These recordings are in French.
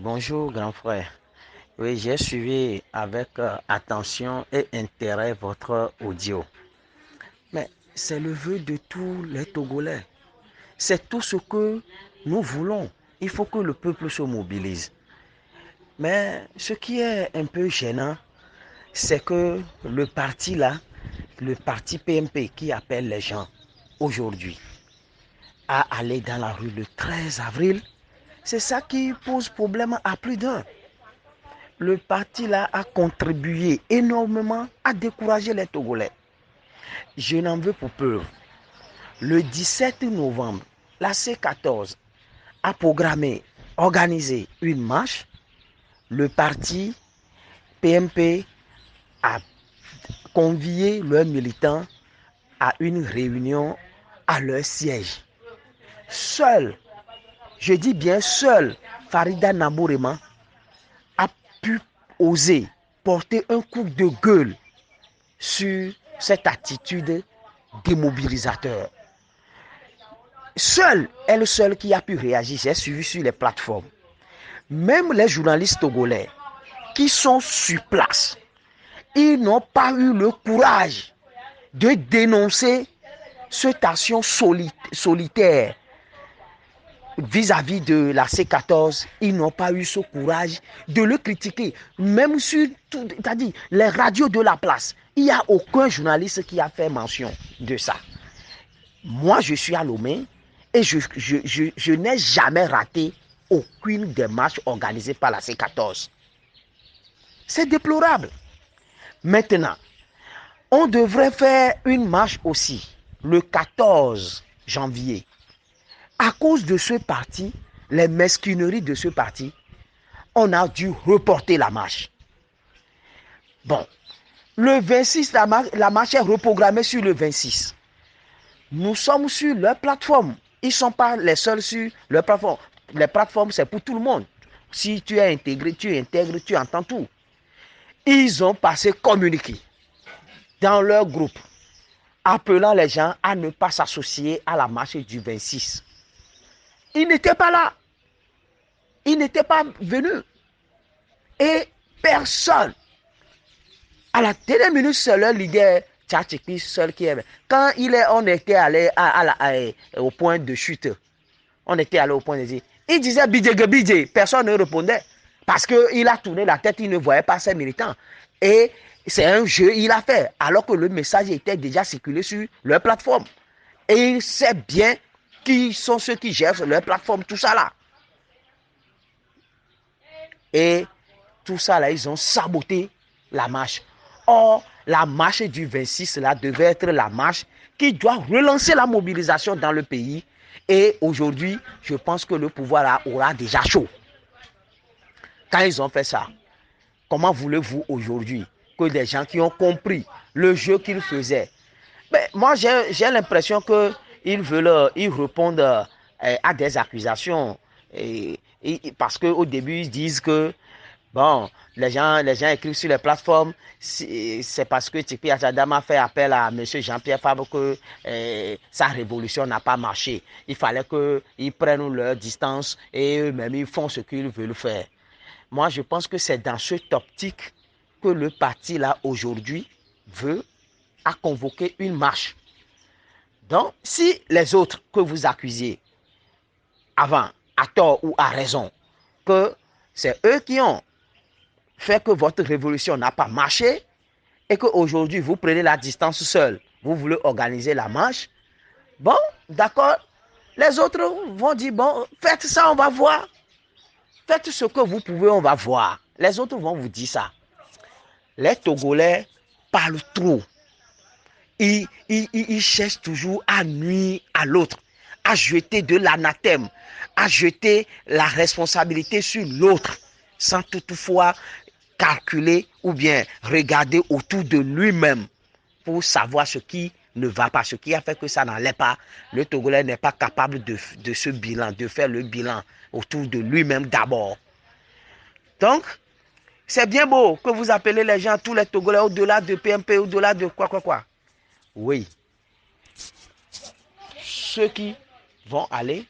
Bonjour grand frère. Oui, j'ai suivi avec attention et intérêt votre audio. Mais c'est le vœu de tous les Togolais. C'est tout ce que nous voulons. Il faut que le peuple se mobilise. Mais ce qui est un peu gênant, c'est que le parti là, le parti PMP qui appelle les gens aujourd'hui à aller dans la rue le 13 avril, c'est ça qui pose problème à plus d'un. Le parti là a contribué énormément à décourager les Togolais. Je n'en veux pour peu. Le 17 novembre, la C14 a programmé, organisé une marche. Le parti PMP a convié leurs militants à une réunion à leur siège. Seul, je dis bien seul, Farida Nabourema a pu oser porter un coup de gueule sur cette attitude démobilisateur. Elle seule qui a pu réagir, j'ai suivi sur les plateformes. Même les journalistes togolais qui sont sur place, ils n'ont pas eu le courage de dénoncer cette action solitaire vis-à-vis de la C14. Ils n'ont pas eu ce courage de le critiquer. Même sur tout, c'est-à-dire les radios de la place, il n'y a aucun journaliste qui a fait mention de ça. Moi, je suis à Lomé et je n'ai jamais raté aucune des marches organisées par la C14. C'est déplorable. Maintenant, on devrait faire une marche aussi le 14 janvier. À cause de ce parti, les mesquineries de ce parti, on a dû reporter la marche. Bon, le 26, la marche est reprogrammée sur le 26. Nous sommes sur leur plateforme. Ils ne sont pas les seuls sur leur plateforme. Les plateformes, c'est pour tout le monde. Si tu es intégré, tu intègres, tu entends tout. Ils ont passé communiqué dans leur groupe, appelant les gens à ne pas s'associer à la marche du 26. Ils n'étaient pas là. Ils n'étaient pas venus. Et personne. À la dernière minute, c'est leur leader Tchatchiki seul qui est. Quand on était allé au point de chute, on était allé au point de dire, il disait bidje, personne ne répondait. Parce qu'il a tourné la tête, il ne voyait pas ses militants. Et c'est un jeu, il a fait, alors que le message était déjà circulé sur leur plateforme. Et il sait bien qui sont ceux qui gèrent leur plateforme, tout ça là. Et tout ça là, ils ont saboté la marche. Or, la marche du 26 là devait être la marche qui doit relancer la mobilisation dans le pays. Et aujourd'hui, je pense que le pouvoir là aura déjà chaud. Quand ils ont fait ça, comment voulez-vous aujourd'hui que des gens qui ont compris le jeu qu'ils faisaient, moi j'ai l'impression qu'ils répondent à des accusations. Parce qu'au début, ils disent que bon, les gens écrivent sur les plateformes, c'est parce que Tipi Achadam a fait appel à M. Jean-Pierre Fabre que sa révolution n'a pas marché. Il fallait qu'ils prennent leur distance et eux-mêmes ils font ce qu'ils veulent faire. Moi, je pense que c'est dans cette optique que le parti là aujourd'hui veut convoquer une marche. Donc, si les autres que vous accusez avant, à tort ou à raison, que c'est eux qui ont fait que votre révolution n'a pas marché et qu'aujourd'hui vous prenez la distance seul, vous voulez organiser la marche, bon, d'accord, les autres vont dire, bon, faites ça, on va voir. Faites ce que vous pouvez, on va voir. Les autres vont vous dire ça. Les Togolais parlent trop. Ils cherchent toujours à nuire à l'autre, à jeter de l'anathème, à jeter la responsabilité sur l'autre, sans toutefois calculer ou bien regarder autour de lui-même pour savoir ce qui ne va pas, ce qui a fait que ça n'allait pas. Le Togolais n'est pas capable de ce bilan, de faire le bilan autour de lui-même d'abord. Donc, c'est bien beau que vous appelez les gens, tous les Togolais, au-delà de PMP, au-delà de quoi. Oui. Ceux qui vont aller.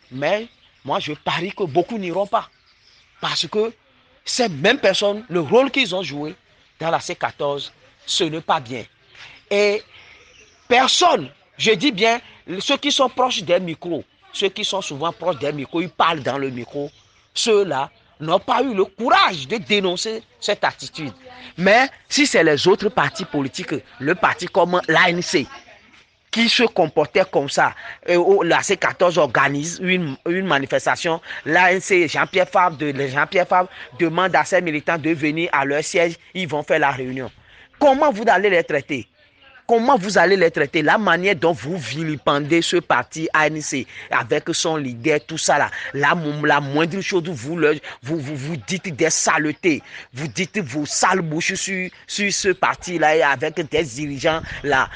Mais moi je parie que beaucoup n'iront pas. Parce que ces mêmes personnes, le rôle qu'ils ont joué dans la C14, ce n'est pas bien. Et personne, je dis bien, ceux qui sont proches des micros, ceux qui sont souvent proches des micros, ils parlent dans le micro, ceux-là n'ont pas eu le courage de dénoncer cette attitude. Mais si c'est les autres partis politiques, le parti comme l'ANC, qui se comportait comme ça, la C14 organise une manifestation, l'ANC, Jean-Pierre Fabre demande à ses militants de venir à leur siège, ils vont faire la réunion. Comment vous allez les traiter? Comment vous allez les traiter? La manière dont vous vilipendez ce parti ANC avec son leader, tout ça là, la moindre chose, vous dites des saletés, vous dites vos sales bouches sur ce parti là avec des dirigeants là.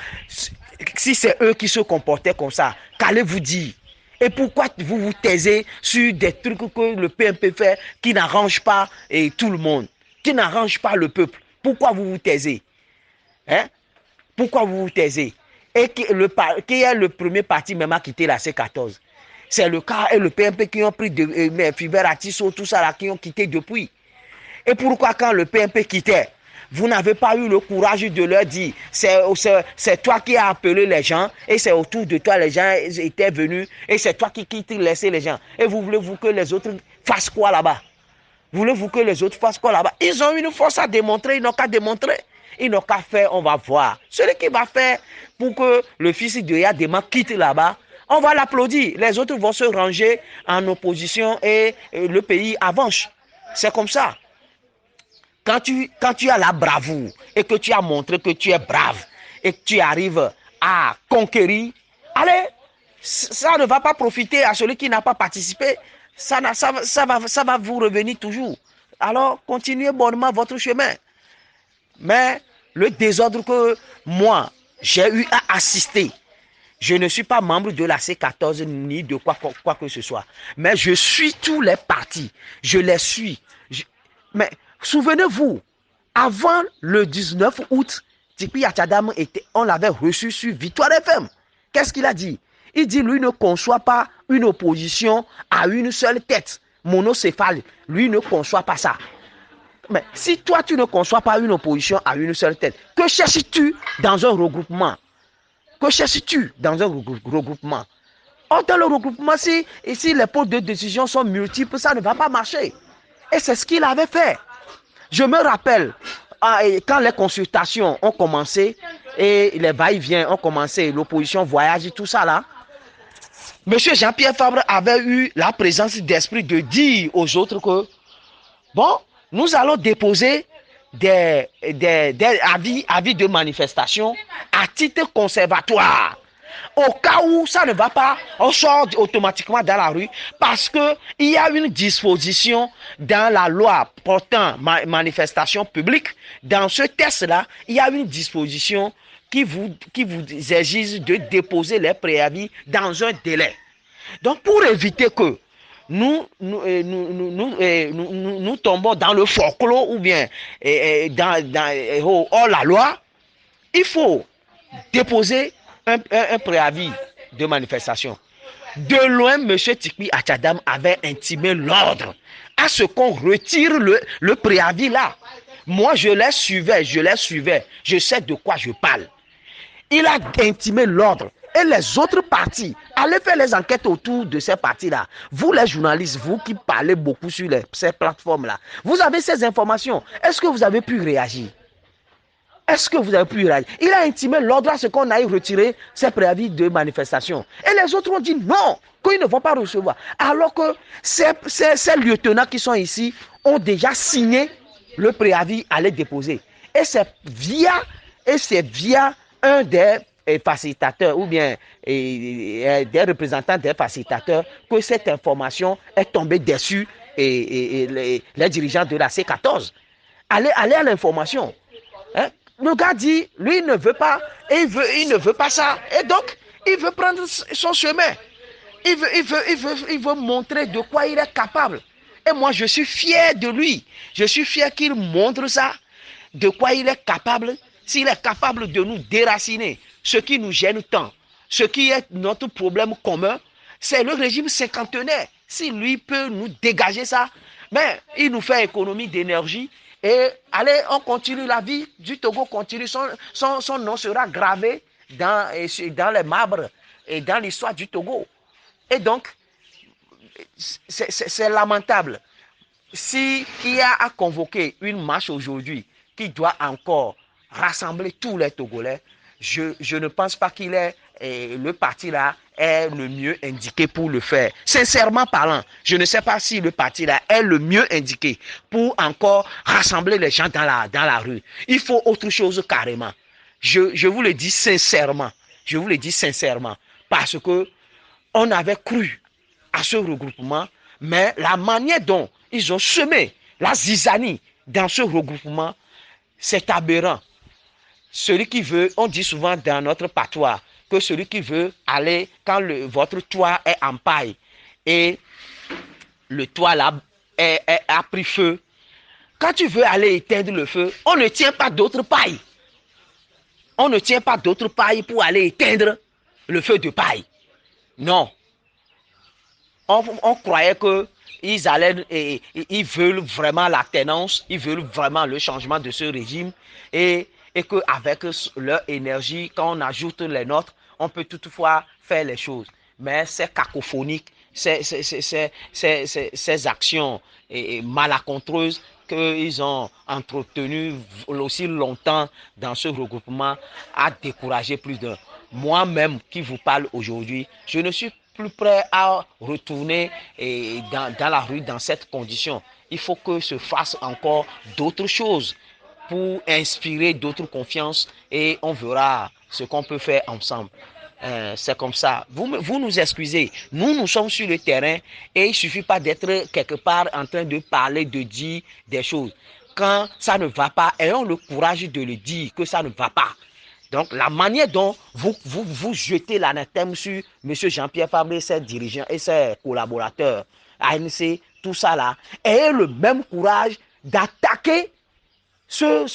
Si c'est eux qui se comportaient comme ça, qu'allez-vous dire? Et pourquoi vous vous taisez sur des trucs que le PMP fait qui n'arrangent pas tout le monde, qui n'arrangent pas le peuple? Pourquoi vous vous taisez? Hein? Pourquoi vous vous taisez? Et qui est le premier parti même à quitter la C14? C'est le cas et le PMP qui ont pris Fiver Atisso, tout ça là, qui ont quitté depuis. Et pourquoi quand le PMP quittait, vous n'avez pas eu le courage de leur dire, c'est toi qui as appelé les gens, et c'est autour de toi les gens étaient venus, et c'est toi qui laissais les gens. Et vous voulez-vous que les autres fassent quoi là-bas? Voulez-vous que les autres fassent quoi là-bas? Ils ont une force à démontrer, ils n'ont qu'à démontrer. Ils n'ont qu'à faire, on va voir. Celui qui va faire pour que le fils de Yadema quitte là-bas, on va l'applaudir. Les autres vont se ranger en opposition et le pays avance. C'est comme ça. Quand tu as la bravoure et que tu as montré que tu es brave et que tu arrives à conquérir, allez, ça ne va pas profiter à celui qui n'a pas participé. Ça va vous revenir toujours. Alors, continuez bonnement votre chemin. Mais le désordre que moi, j'ai eu à assister, je ne suis pas membre de la C14 ni de quoi que ce soit. Mais je suis tous les partis. Je les suis. Mais souvenez-vous, avant le 19 août, Tikpi Achadam on l'avait reçu sur Victoire FM. Qu'est-ce qu'il a dit? Il dit, lui ne conçoit pas une opposition à une seule tête, monocéphale. Lui ne conçoit pas ça. Mais si toi, tu ne conçois pas une opposition à une seule tête, que cherches-tu dans un regroupement? Que cherches-tu dans un regroupement? Or, dans le regroupement, si les pôles de décision sont multiples, ça ne va pas marcher. Et c'est ce qu'il avait fait. Je me rappelle, quand les consultations ont commencé, et les va-et-vient ont commencé, l'opposition voyage, tout ça là, M. Jean-Pierre Fabre avait eu la présence d'esprit de dire aux autres que, bon, nous allons déposer des avis de manifestation à titre conservatoire. Au cas où ça ne va pas, on sort automatiquement dans la rue parce qu'il y a une disposition dans la loi portant manifestation publique. Dans ce texte-là, il y a une disposition qui vous exige de déposer les préavis dans un délai. Donc, pour éviter que nous tombons dans le folklore ou bien hors la loi, il faut déposer un préavis de manifestation. De loin, M. Tikpi Achadam avait intimé l'ordre à ce qu'on retire le préavis là. Moi, je les suivais, je sais de quoi je parle. Il a intimé l'ordre. Et les autres partis, allez faire les enquêtes autour de ces partis-là. Vous, les journalistes, vous qui parlez beaucoup sur ces plateformes-là, vous avez ces informations. Est-ce que vous avez pu réagir? Est-ce que vous avez pu réagir? Il a intimé l'ordre à ce qu'on aille retirer ces préavis de manifestation. Et les autres ont dit non, qu'ils ne vont pas recevoir. Alors que ces lieutenants qui sont ici ont déjà signé le préavis à les déposer. Et c'est via un des facilitateurs ou bien des représentants des facilitateurs que cette information est tombée dessus et les dirigeants de la C14. Allez à l'information. Hein? Le gars dit, lui, il ne veut pas, et il ne veut pas ça. Et donc, il veut prendre son chemin. Il veut montrer de quoi il est capable. Et moi, je suis fier de lui. Je suis fier qu'il montre ça, de quoi il est capable. S'il est capable de nous déraciner, ce qui nous gêne tant, ce qui est notre problème commun, c'est le régime cinquantenaire. Si lui peut nous dégager ça, mais il nous fait économie d'énergie. Et allez, on continue, la vie du Togo continue. Son nom sera gravé dans les marbres et dans l'histoire du Togo. Et donc, c'est lamentable. S'il y a à convoquer une marche aujourd'hui qui doit encore rassembler tous les Togolais, je ne pense pas qu'il est le parti là est le mieux indiqué pour le faire. Sincèrement parlant, je ne sais pas si le parti là est le mieux indiqué pour encore rassembler les gens dans la rue. Il faut autre chose carrément. Je vous le dis sincèrement. Je vous le dis sincèrement. Parce que on avait cru à ce regroupement, mais la manière dont ils ont semé la zizanie dans ce regroupement, c'est aberrant. Celui qui veut, on dit souvent dans notre patois, que celui qui veut aller, quand votre toit est en paille et le toit là a pris feu, quand tu veux aller éteindre le feu, on ne tient pas d'autre paille. On ne tient pas d'autre paille pour aller éteindre le feu de paille. Non. On croyait que ils veulent vraiment la tenance, ils veulent vraiment le changement de ce régime et qu'avec leur énergie, quand on ajoute les nôtres, on peut toutefois faire les choses. Mais c'est cacophonique, ces actions malencontreuses qu'ils ont entretenues aussi longtemps dans ce regroupement a découragé plus d'un. Moi-même qui vous parle aujourd'hui, je ne suis plus prêt à retourner dans la rue dans cette condition. Il faut que se fasse encore d'autres choses pour inspirer d'autres confiances et on verra ce qu'on peut faire ensemble. C'est comme ça. Vous nous excusez. Nous sommes sur le terrain et il ne suffit pas d'être quelque part en train de parler, de dire des choses. Quand ça ne va pas, ayons le courage de le dire que ça ne va pas. Donc, la manière dont vous jetez l'anathème sur M. Jean-Pierre Fabre, ses dirigeants et ses collaborateurs, ANC, tout ça là, ayez le même courage d'attaquer ceux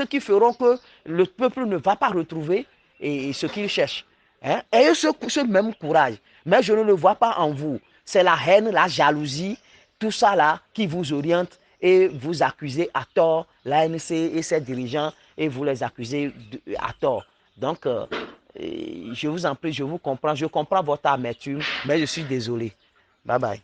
qui feront que le peuple ne va pas retrouver ce qu'il cherche. Hein? Ayez ce même courage. Mais je ne le vois pas en vous. C'est la haine, la jalousie, tout ça là qui vous oriente et vous accusez à tort l'ANC et ses dirigeants et vous les accusez à tort. Donc, je vous en prie, je vous comprends. Je comprends votre amertume, mais je suis désolé. Bye bye.